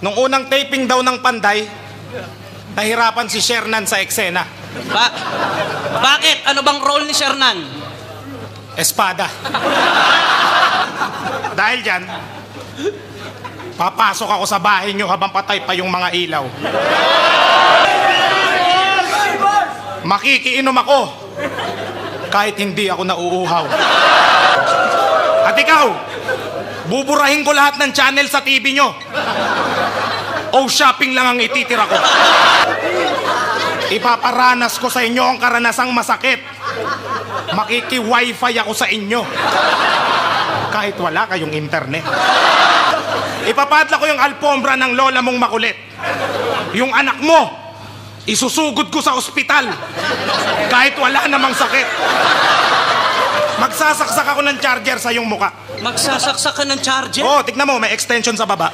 Nung unang taping daw ng Panday, nahirapan si Shernan sa eksena. Bakit? Ano bang role ni Shernan? Espada. Dahil dyan, papasok ako sa bahay nyo habang patay pa yung mga ilaw. Makikiinom ako kahit hindi ako nauuhaw. At ikaw, buburahin ko lahat ng channel sa TV nyo. O shopping lang ang ititira ko. Ipaparanas ko sa inyo ang karanasang masakit. Makiki-wifi ako sa inyo kahit wala kayong internet. Ipapadla ko yung alpombra ng lola mong makulit. Yung anak mo, isusugod ko sa ospital kahit wala namang sakit. Magsasaksak ako ng charger sa iyong muka. Magsasaksak ka ng charger? Oo, tignan mo, may extension sa baba.